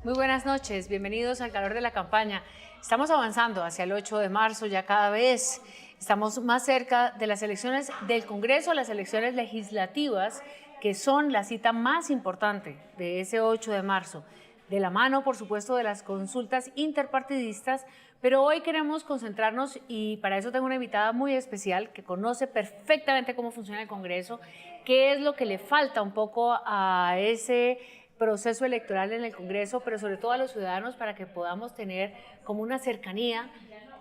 Muy buenas noches, bienvenidos al calor de la campaña. Estamos avanzando hacia el 8 de marzo, ya cada vez estamos más cerca de las elecciones del Congreso, las elecciones legislativas, que son la cita más importante de ese 8 de marzo. De la mano, por supuesto, de las consultas interpartidistas, pero hoy queremos concentrarnos y para eso tengo una invitada muy especial que conoce perfectamente cómo funciona el Congreso, qué es lo que le falta un poco a ese proceso electoral en el Congreso, pero sobre todo a los ciudadanos para que podamos tener como una cercanía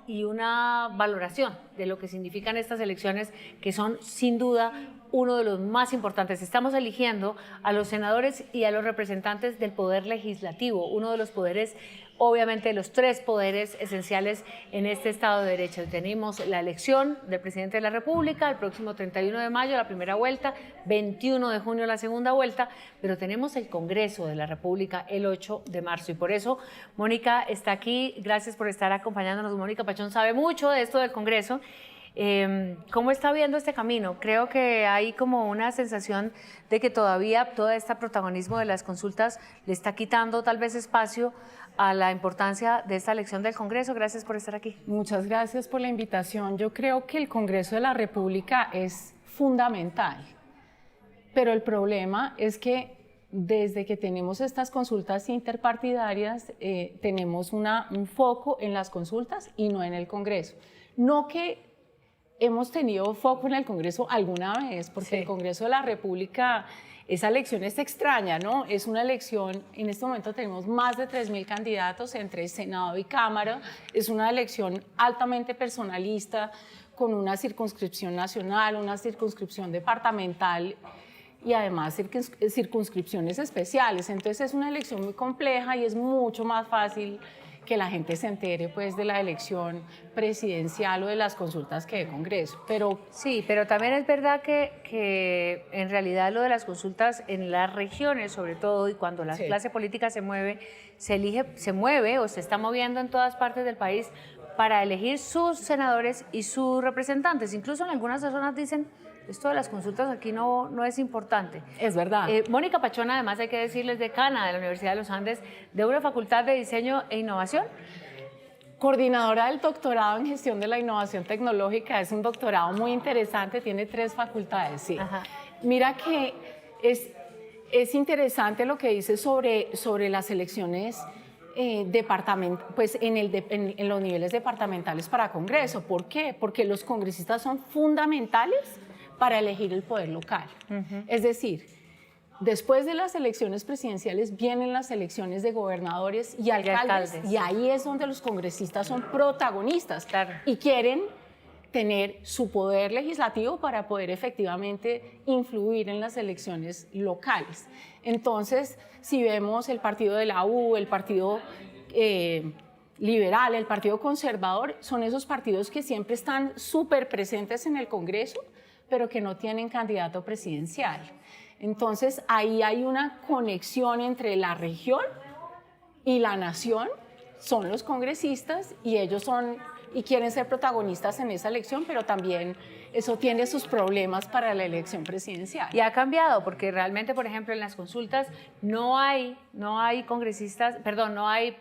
y una valoración de lo que significan estas elecciones, que son sin duda uno de los más importantes. Estamos eligiendo a los senadores y a los representantes del poder legislativo, uno de los poderes, obviamente, de los tres poderes esenciales en este Estado de Derecho. Tenemos la elección del presidente de la República el próximo 31 de mayo, la primera vuelta, 21 de junio la segunda vuelta, pero tenemos el Congreso de la República el 8 de marzo y por eso Mónica está aquí. Gracias por estar acompañándonos. Mónica Pachón sabe mucho de esto del Congreso. ¿Cómo está viendo este camino? Creo que hay como una sensación de que todavía todo este protagonismo de las consultas le está quitando tal vez espacio a la importancia de esta elección del Congreso. Gracias por estar aquí. Muchas gracias por la invitación. Yo creo que el Congreso de la República es fundamental, pero el problema es que desde que tenemos estas consultas interpartidarias tenemos un foco en las consultas y no en el Congreso. No que hemos tenido foco en el Congreso alguna vez, porque sí, el Congreso de la República, esa elección es extraña, ¿no? Es una elección, en este momento tenemos más de 3.000 candidatos entre Senado y Cámara, es una elección altamente personalista, con una circunscripción nacional, una circunscripción departamental y además circunscripciones especiales. Entonces es una elección muy compleja y es mucho más fácil que la gente se entere pues de la elección presidencial o de las consultas que de Congreso. Pero sí, pero también es verdad que en realidad lo de las consultas en las regiones, sobre todo, y cuando la clase política se mueve, se mueve o se está moviendo en todas partes del país para elegir sus senadores y sus representantes. Incluso en algunas zonas dicen, esto de las consultas aquí no es importante. Es verdad. Mónica Pachón, además, hay que decirles, decana de la Universidad de los Andes, de una facultad de diseño e innovación. Coordinadora del doctorado en gestión de la innovación tecnológica, es un doctorado muy interesante, tiene 3 facultades, sí. Ajá. Mira que es interesante lo que dice sobre las elecciones pues en los niveles departamentales para Congreso. ¿Por qué? Porque los congresistas son fundamentales para elegir el poder local. Es decir, después de las elecciones presidenciales vienen las elecciones de gobernadores y alcaldes. Y ahí es donde los congresistas son protagonistas, claro, y quieren tener su poder legislativo para poder efectivamente influir en las elecciones locales. Entonces, si vemos el partido de la U, el partido liberal, el partido conservador, son esos partidos que siempre están súper presentes en el Congreso, pero que no tienen candidato presidencial. Entonces, ahí hay una conexión entre la región y la nación, son los congresistas y ellos quieren ser protagonistas en esa elección, pero también eso tiene sus problemas para la elección presidencial. Y ha cambiado, porque realmente, por ejemplo, en las consultas no hay congresistas, perdón, no hay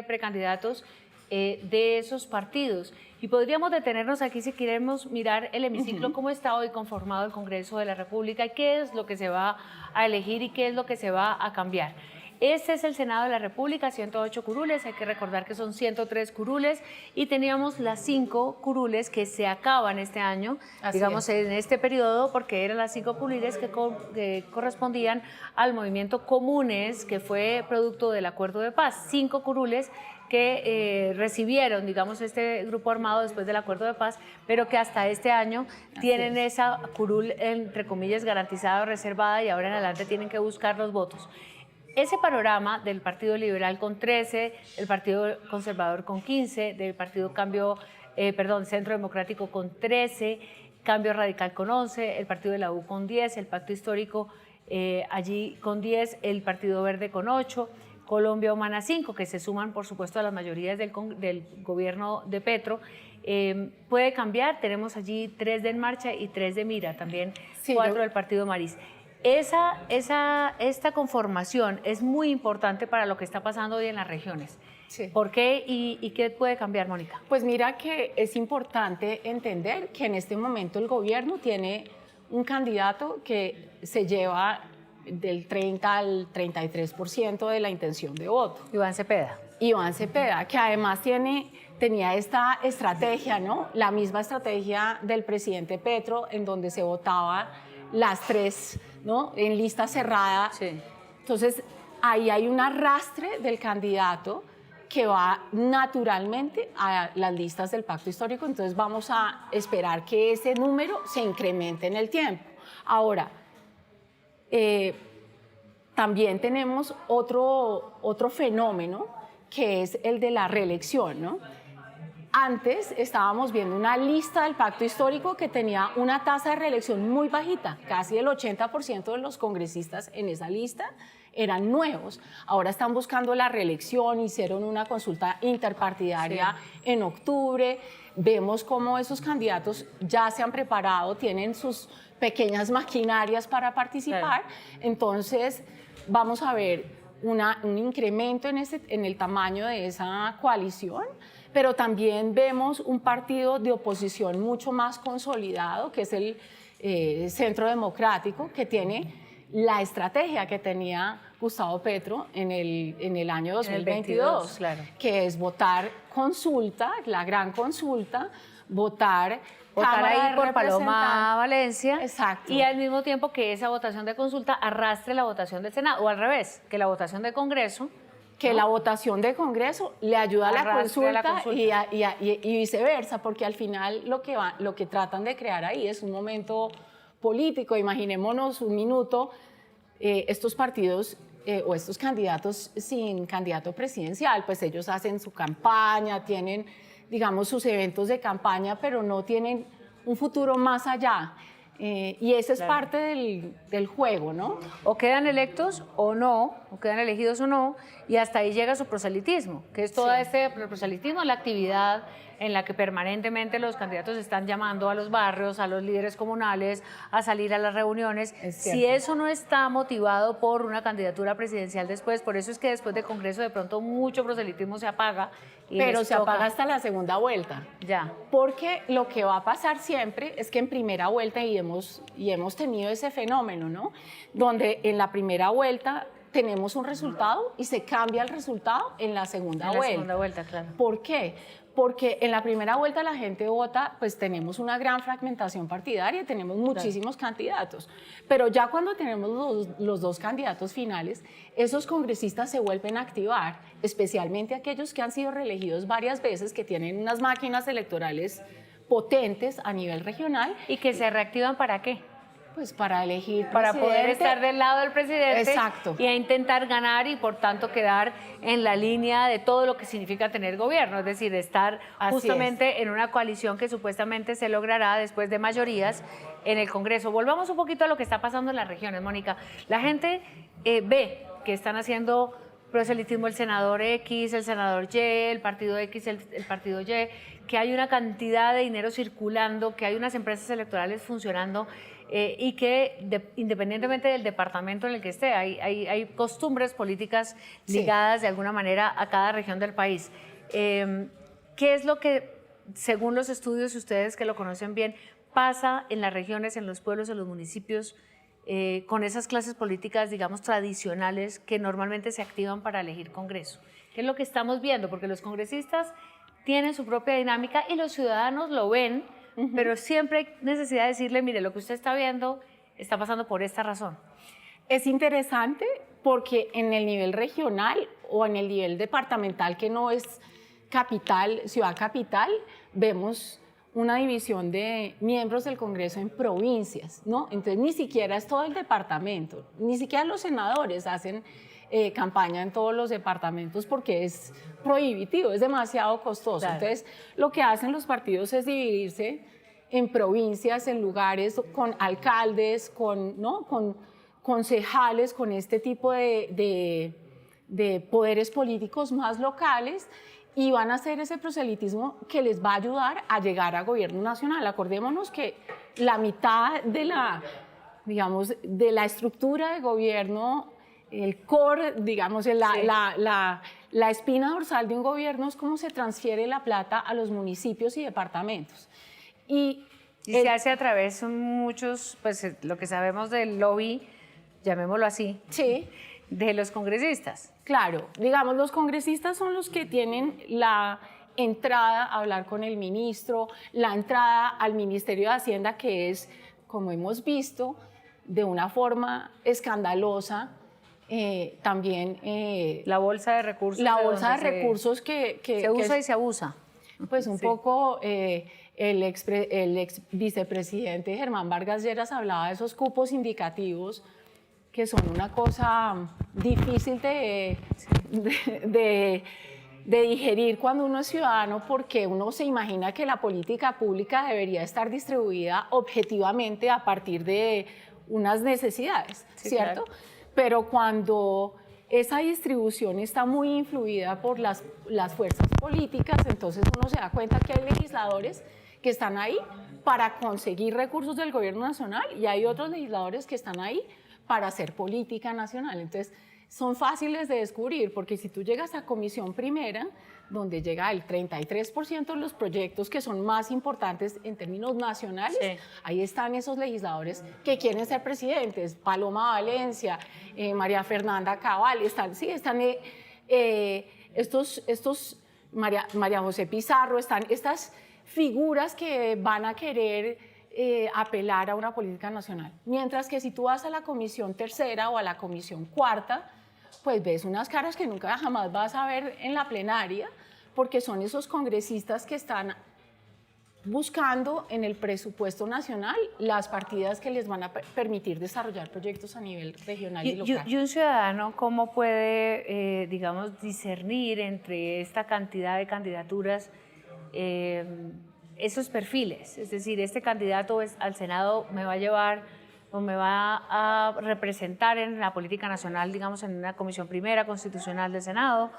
precandidatos de esos partidos. Y podríamos detenernos aquí si queremos mirar el hemiciclo, cómo está hoy conformado el Congreso de la República y qué es lo que se va a elegir y qué es lo que se va a cambiar. Este es el Senado de la República, 108 curules, hay que recordar que son 103 curules y teníamos las 5 curules que se acaban este año, digamos en este periodo, porque eran las 5 curules que correspondían al movimiento Comunes, que fue producto del Acuerdo de Paz, 5 curules que recibieron, digamos, este grupo armado después del Acuerdo de Paz, pero que hasta este año tienen esa curul, entre comillas, garantizada o reservada y ahora en adelante tienen que buscar los votos. Ese panorama del Partido Liberal con 13, del Partido Conservador con 15, del Partido Centro Democrático con 13, Cambio Radical con 11, el Partido de la U con 10, el Pacto Histórico allí con 10, el Partido Verde con 8, Colombia Humana 5, que se suman, por supuesto, a las mayorías del gobierno de Petro. Puede cambiar, tenemos allí 3 de En Marcha y 3 de Mira, también 4 del Partido Maris. Esta conformación es muy importante para lo que está pasando hoy en las regiones. Sí. ¿Por qué y qué puede cambiar, Mónica? Pues mira que es importante entender que en este momento el gobierno tiene un candidato que se lleva del 30 al 33% de la intención de voto. Iván Cepeda. Iván Cepeda, que además tenía esta estrategia, ¿no? La misma estrategia del presidente Petro, en donde se votaba las tres, ¿no? En lista cerrada. Sí. Entonces, ahí hay un arrastre del candidato que va naturalmente a las listas del pacto histórico, entonces vamos a esperar que ese número se incremente en el tiempo. Ahora, también tenemos otro fenómeno que es el de la reelección, ¿no? Antes estábamos viendo una lista del pacto histórico que tenía una tasa de reelección muy bajita, casi el 80% de los congresistas en esa lista eran nuevos. Ahora están buscando la reelección, hicieron una consulta interpartidaria en octubre, vemos cómo esos candidatos ya se han preparado, tienen sus pequeñas maquinarias para participar, entonces vamos a ver un incremento en el tamaño de esa coalición, pero también vemos un partido de oposición mucho más consolidado, que es el Centro Democrático, que tiene la estrategia que tenía Gustavo Petro en el año 2022, claro. Que es votar consulta, la gran consulta, votar ahí por Paloma Valencia. Exacto. Y al mismo tiempo que esa votación de consulta arrastre la votación del Senado, o al revés, que la votación de Congreso. Que ¿no? La votación de Congreso le ayuda a la consulta. Y viceversa, porque al final lo que tratan de crear ahí es un momento político. Imaginémonos un minuto, estos partidos o estos candidatos sin candidato presidencial, pues ellos hacen su campaña, tienen, digamos, sus eventos de campaña, pero no tienen un futuro más allá. Y esa es parte del juego, ¿no? O quedan electos o no, o quedan elegidos o no, y hasta ahí llega su proselitismo, que es todo este proselitismo, la actividad en la que permanentemente los candidatos están llamando a los barrios, a los líderes comunales, a salir a las reuniones. Si eso no está motivado por una candidatura presidencial después, por eso es que después del Congreso de pronto mucho proselitismo se apaga. Pero se apaga hasta la segunda vuelta. Ya. Porque lo que va a pasar siempre es que en primera vuelta, y hemos tenido ese fenómeno, ¿no? Donde en la primera vuelta tenemos un resultado y se cambia el resultado en la segunda vuelta. En la segunda vuelta, claro. ¿Por qué? Porque en la primera vuelta la gente vota, pues tenemos una gran fragmentación partidaria, tenemos muchísimos candidatos, pero ya cuando tenemos los dos candidatos finales, esos congresistas se vuelven a activar, especialmente aquellos que han sido reelegidos varias veces, que tienen unas máquinas electorales potentes a nivel regional. ¿Y que se reactivan para qué? Pues para elegir para poder estar del lado del presidente. Exacto. Y a intentar ganar y por tanto quedar en la línea de todo lo que significa tener gobierno, es decir, estar justamente en una coalición que supuestamente se logrará después de mayorías en el Congreso. Volvamos un poquito a lo que está pasando en las regiones, Mónica. La gente ve que están haciendo proselitismo el senador X, el senador Y, el partido X, el partido Y, que hay una cantidad de dinero circulando, que hay unas empresas electorales funcionando y que independientemente del departamento en el que esté, hay costumbres políticas ligadas de alguna manera a cada región del país. ¿Qué es lo que, según los estudios, ustedes que lo conocen bien, pasa en las regiones, en los pueblos, en los municipios, con esas clases políticas, digamos, tradicionales que normalmente se activan para elegir Congreso? ¿Qué es lo que estamos viendo? Porque los congresistas tienen su propia dinámica y los ciudadanos lo ven, pero siempre hay necesidad de decirle, mire, lo que usted está viendo está pasando por esta razón. Es interesante porque en el nivel regional o en el nivel departamental, que no es capital, ciudad capital, vemos una división de miembros del Congreso en provincias, ¿no? Entonces ni siquiera es todo el departamento, ni siquiera los senadores hacen campaña en todos los departamentos porque es prohibitivo, es demasiado costoso. Claro. Entonces lo que hacen los partidos es dividirse en provincias, en lugares con alcaldes, con concejales, con este tipo de poderes políticos más locales, y van a hacer ese proselitismo que les va a ayudar a llegar a gobierno nacional. Acordémonos que la mitad digamos, de la estructura de gobierno, el core, digamos, la espina dorsal de un gobierno es cómo se transfiere la plata a los municipios y departamentos. Y se hace a través de muchos, pues lo que sabemos del lobby, llamémoslo así, sí, de los congresistas. Claro, digamos, los congresistas son los que tienen la entrada a hablar con el ministro, la entrada al Ministerio de Hacienda, que es, como hemos visto, de una forma escandalosa, también... la bolsa de recursos. La bolsa de recursos que se usa y se abusa. Pues un poco el ex vicepresidente Germán Vargas Lleras hablaba de esos cupos indicativos que son una cosa difícil de digerir cuando uno es ciudadano, porque uno se imagina que la política pública debería estar distribuida objetivamente a partir de unas necesidades, sí, ¿cierto? Claro. Pero cuando esa distribución está muy influida por las fuerzas políticas, entonces uno se da cuenta que hay legisladores que están ahí para conseguir recursos del gobierno nacional y hay otros legisladores que están ahí para hacer política nacional. Entonces, son fáciles de descubrir, porque si tú llegas a comisión primera, donde llega el 33% de los proyectos que son más importantes en términos nacionales, sí, ahí están esos legisladores que quieren ser presidentes, Paloma Valencia, María Fernanda Cabal, están María José Pizarro, están estas figuras que van a querer apelar a una política nacional. Mientras que si tú vas a la comisión tercera o a la comisión cuarta, pues ves unas caras que nunca jamás vas a ver en la plenaria, porque son esos congresistas que están buscando en el presupuesto nacional las partidas que les van a permitir desarrollar proyectos a nivel regional y local. ¿Y un ciudadano cómo puede, digamos, discernir entre esta cantidad de candidaturas esos perfiles? Es decir, este candidato al Senado me va a llevar o me va a representar en la política nacional, digamos, en una comisión primera constitucional del Senado,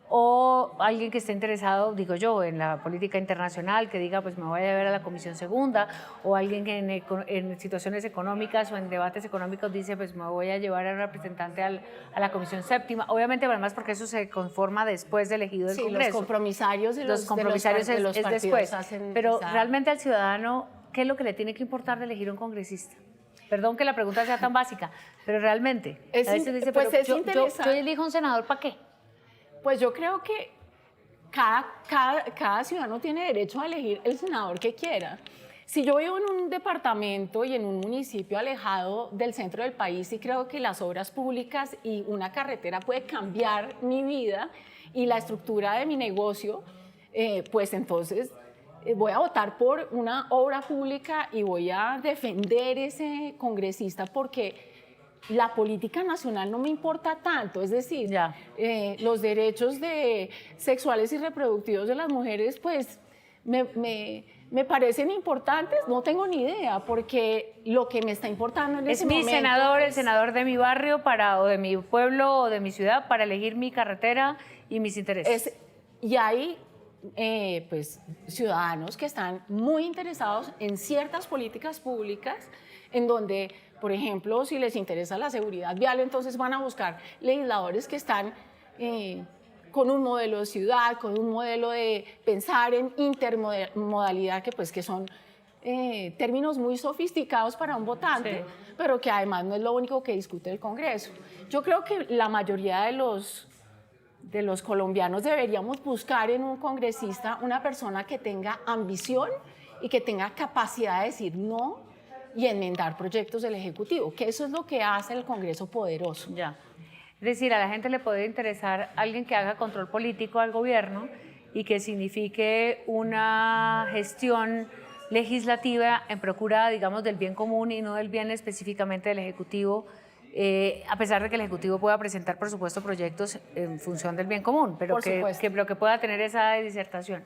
o alguien que esté interesado, digo yo, en la política internacional, que diga, pues me voy a ver a la comisión segunda, o alguien que en situaciones económicas o en debates económicos dice, pues me voy a llevar a un representante a la comisión séptima, obviamente además porque eso se conforma después de elegido el Congreso. Los compromisarios de los es después, pero esa... realmente al ciudadano, ¿qué es lo que le tiene que importar de elegir un congresista? Perdón que la pregunta sea tan básica, pero realmente, a veces dice, pues pero yo elijo un senador, ¿para qué? Pues yo creo que cada ciudadano tiene derecho a elegir el senador que quiera. Si yo vivo en un departamento y en un municipio alejado del centro del país y creo que las obras públicas y una carretera puede cambiar mi vida y la estructura de mi negocio, pues entonces voy a votar por una obra pública y voy a defender ese congresista porque la política nacional no me importa tanto, es decir, los derechos sexuales y reproductivos de las mujeres, pues me parecen importantes, no tengo ni idea, porque lo que me está importando en ese momento... Es mi senador, el senador de mi barrio o de mi pueblo o de mi ciudad para elegir mi carretera y mis intereses. Y hay pues, ciudadanos que están muy interesados en ciertas políticas públicas en donde, por ejemplo, si les interesa la seguridad vial, entonces van a buscar legisladores que están con un modelo de ciudad, con un modelo de pensar en intermodalidad, que son términos muy sofisticados para un votante, sí, pero que además no es lo único que discute el Congreso. Yo creo que la mayoría de los colombianos deberíamos buscar en un congresista una persona que tenga ambición y que tenga capacidad de decir no y enmendar proyectos del Ejecutivo, que eso es lo que hace el Congreso poderoso. Ya. Es decir, a la gente le puede interesar alguien que haga control político al gobierno y que signifique una gestión legislativa en procura, digamos, del bien común y no del bien específicamente del Ejecutivo, a pesar de que el Ejecutivo pueda presentar, por supuesto, proyectos en función del bien común, pero que pueda tener esa disertación.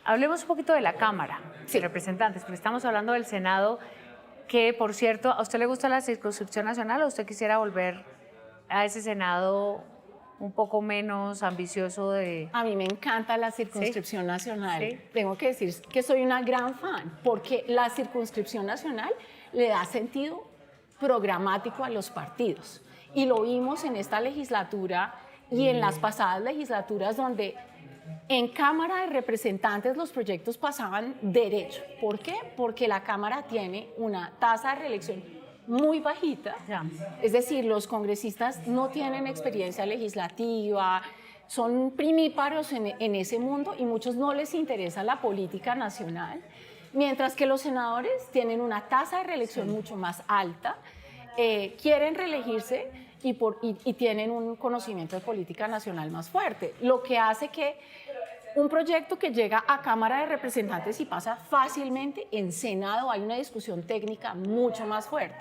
Hablemos un poquito de la Cámara de Representantes, porque estamos hablando del Senado, que, por cierto, ¿a usted le gusta la circunscripción nacional o usted quisiera volver a ese Senado un poco menos ambicioso de...? A mí me encanta la circunscripción nacional. ¿Sí? Tengo que decir que soy una gran fan, porque la circunscripción nacional le da sentido programático a los partidos. Y lo vimos en esta legislatura y en las pasadas legislaturas donde en Cámara de Representantes los proyectos pasaban derecho. ¿Por qué? Porque la Cámara tiene una tasa de reelección muy bajita. Es decir, los congresistas no tienen experiencia legislativa, son primíparos en ese mundo y muchos no les interesa la política nacional, mientras que los senadores tienen una tasa de reelección mucho más alta, quieren reelegirse y tienen un conocimiento de política nacional más fuerte, lo que hace que un proyecto que llega a Cámara de Representantes y pasa fácilmente, en Senado hay una discusión técnica mucho más fuerte.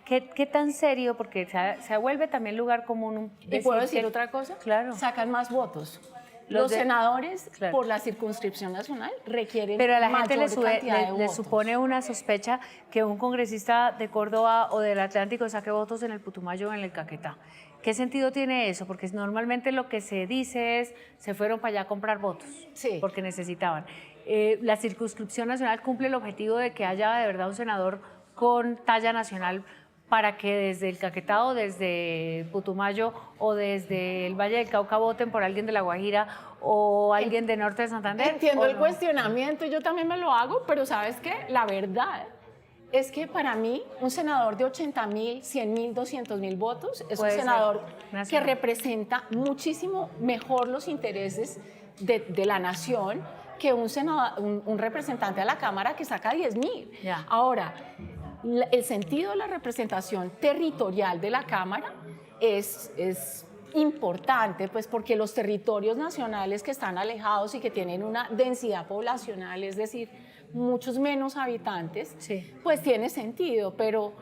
¿Qué tan serio? Porque se vuelve también lugar común. ¿Y puedo decir otra cosa? Claro. Sacan más votos. Los senadores, por la circunscripción nacional, requieren pero a la gente le supone una sospecha que un congresista de Córdoba o del Atlántico saque votos en el Putumayo o en el Caquetá. ¿Qué sentido tiene eso? Porque normalmente lo que se dice es se fueron para allá a comprar votos, sí, porque necesitaban. La circunscripción nacional cumple el objetivo de que haya de verdad un senador con talla nacional para que desde el Caquetá o desde Putumayo o desde el Valle del Cauca voten por alguien de La Guajira o alguien de Norte de Santander. Entiendo el cuestionamiento, yo también me lo hago, pero ¿sabes qué? La verdad es que para mí un senador de 80.000, 100.000, 200.000 votos es un senador que representa muchísimo mejor los intereses de la nación que un representante a la Cámara que saca 10.000. Ya. Ahora, el sentido de la representación territorial de la Cámara es importante, pues porque los territorios nacionales que están alejados y que tienen una densidad poblacional, es decir, muchos menos habitantes, sí, pues tiene sentido, pero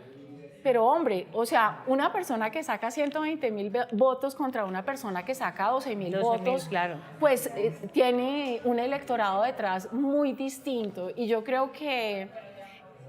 hombre, o sea, una persona que saca 120.000 votos contra una persona que saca 12.000 votos, claro, pues tiene un electorado detrás muy distinto y yo creo que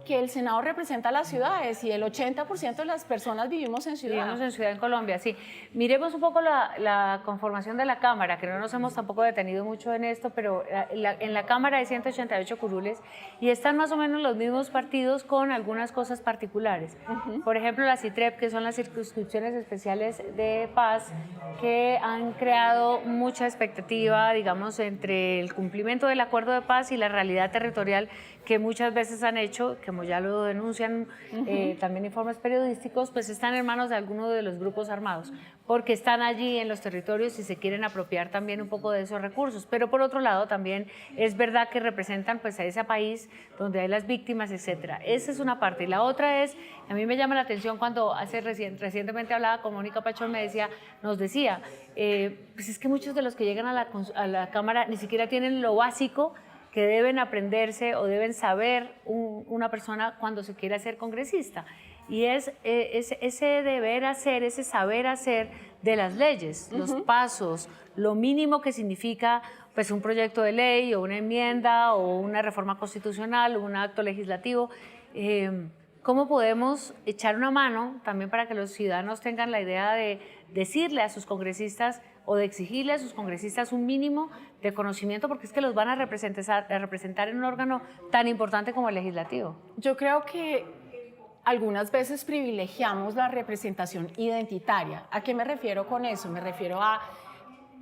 el Senado representa las ciudades y el 80% de las personas vivimos en ciudad. Vivimos en ciudad en Colombia, sí. Miremos un poco la conformación de la Cámara, que no nos hemos tampoco detenido mucho en esto, pero en la Cámara hay 188 curules y están más o menos los mismos partidos con algunas cosas particulares. Por ejemplo, la CITREP, que son las circunscripciones especiales de paz, que han creado mucha expectativa, digamos, entre el cumplimiento del acuerdo de paz y la realidad territorial que muchas veces han hecho, como ya lo denuncian también informes periodísticos, pues están en manos de algunos de los grupos armados, porque están allí en los territorios y se quieren apropiar también un poco de esos recursos. Pero por otro lado también es verdad que representan pues a ese país donde hay las víctimas, etcétera. Esa es una parte. Y la otra es, a mí me llama la atención cuando recientemente hablaba con Mónica Pachón, nos decía, pues es que muchos de los que llegan a la Cámara ni siquiera tienen lo básico que deben aprenderse o deben saber una persona cuando se quiere hacer congresista. Y es ese deber hacer, ese saber hacer de las leyes, los pasos, lo mínimo que significa pues, un proyecto de ley o una enmienda o una reforma constitucional o un acto legislativo. ¿Cómo podemos echar una mano también para que los ciudadanos tengan la idea de decirle a sus congresistas o de exigirle a sus congresistas un mínimo de conocimiento, porque es que los van a representar en un órgano tan importante como el legislativo? Yo creo que algunas veces privilegiamos la representación identitaria. ¿A qué me refiero con eso? Me refiero a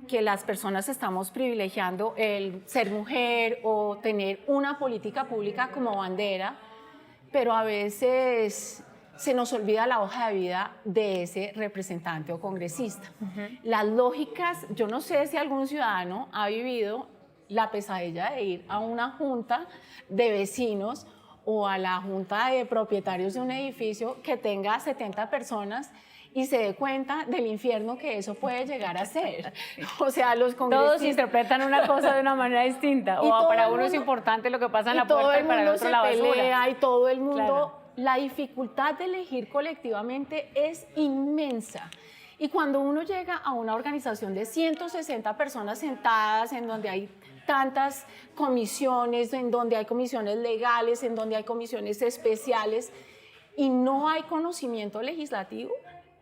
que las personas estamos privilegiando el ser mujer o tener una política pública como bandera, pero a veces se nos olvida la hoja de vida de ese representante o congresista. Las lógicas, yo no sé si algún ciudadano ha vivido la pesadilla de ir a una junta de vecinos o a la junta de propietarios de un edificio que tenga 70 personas y se dé cuenta del infierno que eso puede llegar a ser. O sea, los congresistas... Todos interpretan una cosa de una manera distinta, o para uno es importante lo que pasa en la puerta y para el otro la basura. Y todo el mundo... Claro. La dificultad de elegir colectivamente es inmensa. Y cuando uno llega a una organización de 160 personas sentadas, en donde hay tantas comisiones, en donde hay comisiones legales, en donde hay comisiones especiales, y no hay conocimiento legislativo,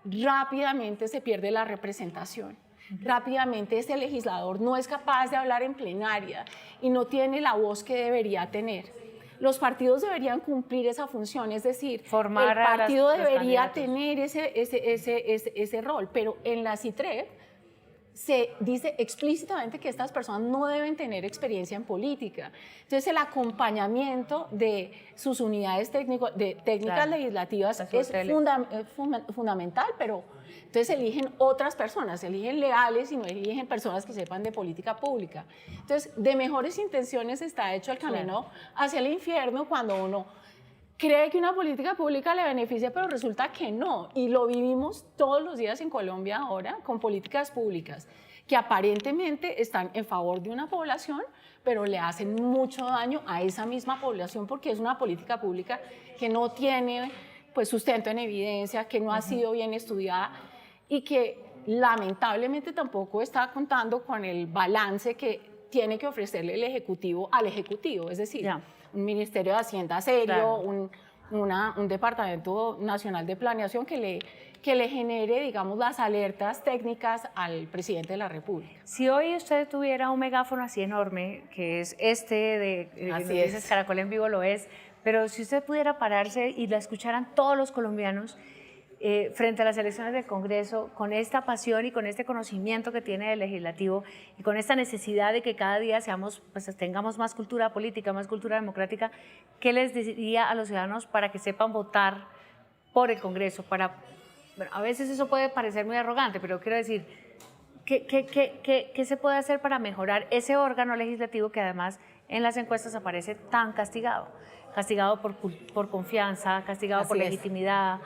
rápidamente se pierde la representación. Rápidamente ese legislador no es capaz de hablar en plenaria y no tiene la voz que debería tener. los partidos deberían cumplir esa función, es decir, Formar el partido los debería candidatos. tener ese rol, pero en la CITREP se dice explícitamente que estas personas no deben tener experiencia en política. Entonces, el acompañamiento de sus unidades técnicas Claro. legislativas Las es UTL. fundamental, pero entonces eligen otras personas, eligen leales y no eligen personas que sepan de política pública. Entonces, de mejores intenciones está hecho el camino hacia el infierno cuando uno cree que una política pública le beneficia, pero resulta que no. Y lo vivimos todos los días en Colombia ahora con políticas públicas que aparentemente están en favor de una población, pero le hacen mucho daño a esa misma población porque es una política pública que no tiene pues, sustento en evidencia, que no ha sido bien estudiada y que lamentablemente tampoco está contando con el balance que tiene que ofrecerle el Ejecutivo al Ejecutivo, es decir, un Ministerio de Hacienda serio, un Departamento Nacional de Planeación que le genere, digamos, las alertas técnicas al presidente de la República. Si hoy usted tuviera un megáfono así enorme, que es este de Noticias Caracol en Vivo, lo es, pero si usted pudiera pararse y la escucharan todos los colombianos frente a las elecciones del Congreso, con esta pasión y con este conocimiento que tiene del legislativo y con esta necesidad de que cada día pues, tengamos más cultura política, más cultura democrática, ¿qué les diría a los ciudadanos para que sepan votar por el Congreso? Bueno, a veces eso puede parecer muy arrogante, pero quiero decir, ¿qué se puede hacer para mejorar ese órgano legislativo que además en las encuestas aparece tan castigado? Castigado por confianza, castigado por legitimidad.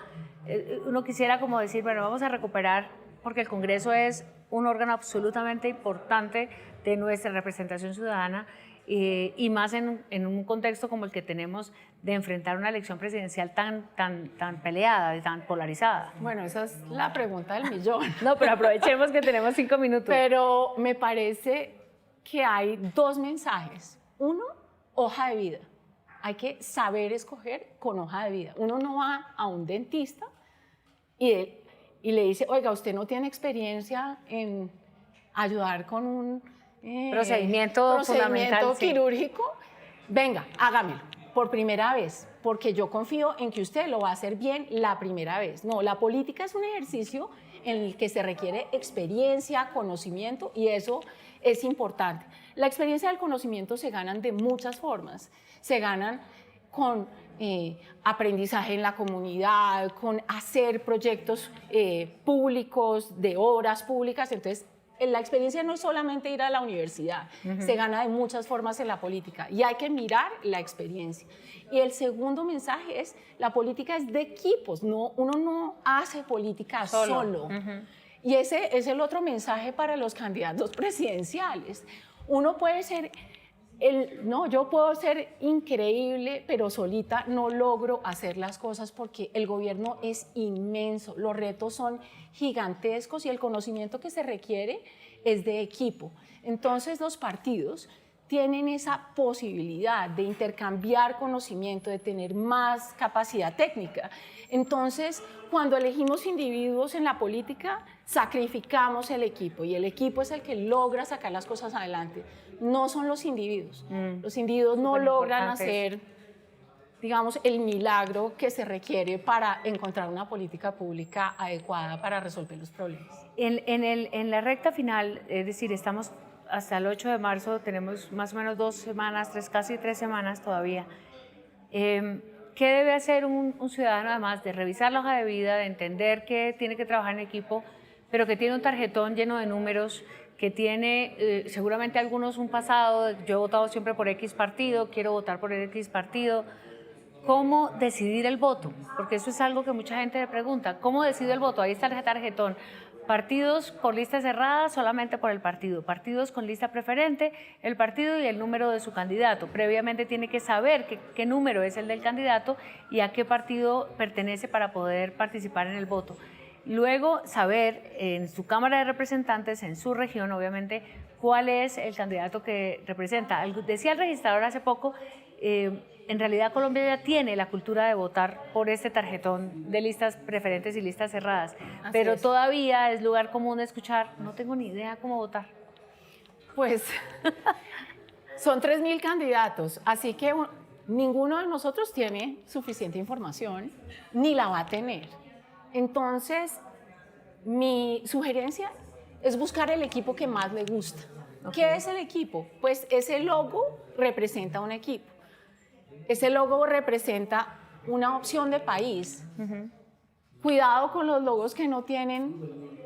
Uno quisiera como decir, bueno, vamos a recuperar, porque el Congreso es un órgano absolutamente importante de nuestra representación ciudadana y más en un contexto como el que tenemos de enfrentar una elección presidencial tan peleada, tan polarizada. Bueno, esa es la pregunta del millón. No, pero aprovechemos que tenemos 5 minutos. Pero me parece que hay dos mensajes. Uno, hoja de vida. Hay que saber escoger con hoja de vida. Uno no va a un dentista y le dice, oiga, usted no tiene experiencia en ayudar con un procedimiento fundamental, quirúrgico, venga, hágamelo por primera vez, porque yo confío en que usted lo va a hacer bien la primera vez. No, la política es un ejercicio en el que se requiere experiencia, conocimiento, y eso es importante. La experiencia y el conocimiento se ganan de muchas formas. Se ganan con aprendizaje en la comunidad, con hacer proyectos públicos, de obras públicas. Entonces, la experiencia no es solamente ir a la universidad, se gana de muchas formas en la política y hay que mirar la experiencia. Y el segundo mensaje es, la política es de equipos, uno no hace política solo. Y ese es el otro mensaje para los candidatos presidenciales. Uno puede ser, yo puedo ser increíble, pero solita no logro hacer las cosas porque el gobierno es inmenso, los retos son gigantescos y el conocimiento que se requiere es de equipo. Entonces los partidos tienen esa posibilidad de intercambiar conocimiento, de tener más capacidad técnica. Entonces, cuando elegimos individuos en la política, sacrificamos el equipo y el equipo es el que logra sacar las cosas adelante. No son los individuos. Los individuos no logran hacer, digamos, el milagro que se requiere para encontrar una política pública adecuada para resolver los problemas. En la recta final, es decir, estamos hasta el 8 de marzo, tenemos más o menos 2 semanas, casi 3 semanas todavía. ¿Qué debe hacer un ciudadano, además de revisar la hoja de vida, de entender que tiene que trabajar en equipo, pero que tiene un tarjetón lleno de números, que tiene seguramente algunos un pasado, yo he votado siempre por X partido, quiero votar por X partido? ¿Cómo decidir el voto? Porque eso es algo que mucha gente le pregunta. ¿Cómo decido el voto? Ahí está el tarjetón. Partidos por lista cerrada solamente por el partido, partidos con lista preferente, el partido y el número de su candidato. Previamente tiene que saber qué número es el del candidato y a qué partido pertenece para poder participar en el voto. Luego saber en su Cámara de Representantes, en su región obviamente, cuál es el candidato que representa. Decía el registrador hace poco, en realidad Colombia ya tiene la cultura de votar por este tarjetón de listas preferentes y listas cerradas, pero todavía es lugar común de escuchar, no tengo ni idea cómo votar. Pues son 3.000 candidatos, así que Ninguno de nosotros tiene suficiente información, ni la va a tener. Entonces, mi sugerencia es buscar el equipo que más le gusta. Okay. ¿Qué es el equipo? Pues ese logo representa un equipo. Ese logo representa una opción de país. Cuidado con los logos que no tienen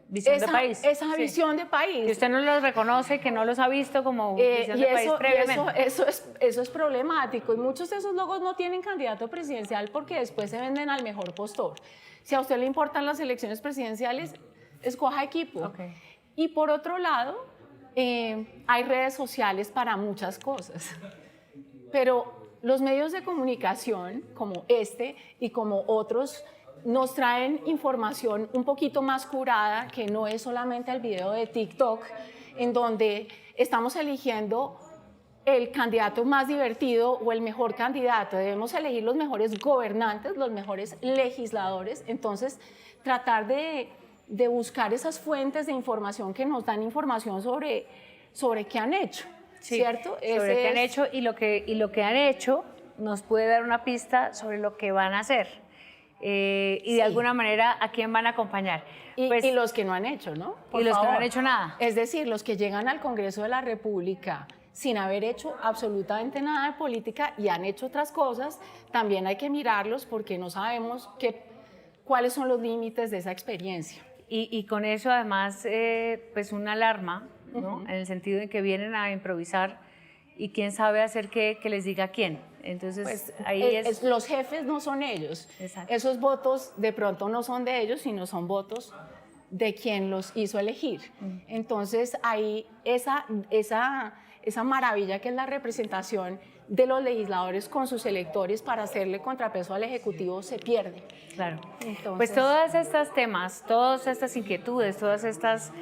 visión de país. Esa visión de país. Que usted no los reconoce, que no los ha visto como visión de país previamente. Eso es problemático. Y muchos de esos logos no tienen candidato presidencial porque después se venden al mejor postor. Si a usted le importan las elecciones presidenciales, escoja equipo. Okay. Y por otro lado, hay redes sociales para muchas cosas. Pero los medios de comunicación, como este y como otros, nos traen información un poquito más curada, que no es solamente el video de TikTok, en donde estamos eligiendo el candidato más divertido o el mejor candidato. Debemos elegir los mejores gobernantes, los mejores legisladores. Entonces, tratar de buscar esas fuentes de información que nos dan información sobre qué han hecho, sí, ¿cierto? Sobre qué han hecho y lo que han hecho nos puede dar una pista sobre lo que van a hacer. Y de alguna manera a quién van a acompañar. Y los que no han hecho, ¿no? Por favor. Que no han hecho nada. Es decir, los que llegan al Congreso de la República sin haber hecho absolutamente nada de política y han hecho otras cosas, también hay que mirarlos porque no sabemos cuáles son los límites de esa experiencia. Y con eso además, pues una alarma, ¿no? En el sentido de que vienen a improvisar y quién sabe hacer qué, que les diga quién. Entonces, pues, ahí los jefes no son ellos. Exacto. Esos votos de pronto no son de ellos, sino son votos de quien los hizo elegir. Entonces, ahí esa maravilla que es la representación de los legisladores con sus electores para hacerle contrapeso al Ejecutivo se pierde. Claro. Entonces, pues todos estos temas, todas estas inquietudes, todas estas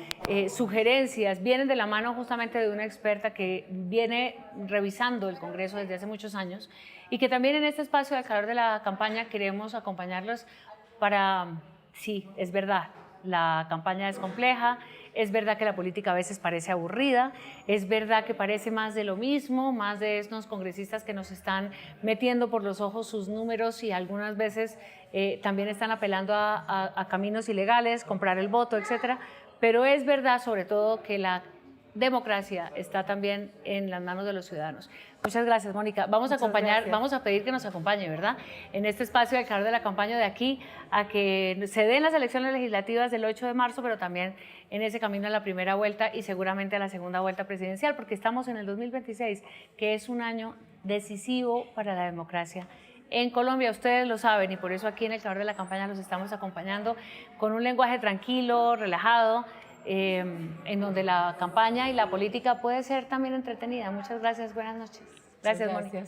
sugerencias vienen de la mano justamente de una experta que viene revisando el Congreso desde hace muchos años y que también en este espacio del calor de la campaña queremos acompañarlos para, sí, es verdad, la campaña es compleja, es verdad que la política a veces parece aburrida, es verdad que parece más de lo mismo, más de estos congresistas que nos están metiendo por los ojos sus números y algunas veces también están apelando a caminos ilegales, comprar el voto, etcétera. Pero es verdad sobre todo que la democracia está también en las manos de los ciudadanos. Muchas gracias, Mónica. Vamos a pedir que nos acompañe, ¿verdad? En este espacio del calor de la campaña de aquí a que se den las elecciones legislativas del 8 de marzo, pero también en ese camino a la primera vuelta y seguramente a la segunda vuelta presidencial, porque estamos en el 2026, que es un año decisivo para la democracia en Colombia. Ustedes lo saben y por eso aquí en el calor de la campaña los estamos acompañando con un lenguaje tranquilo, relajado, en donde la campaña y la política puede ser también entretenida. Muchas gracias, buenas noches. Gracias, Mónica.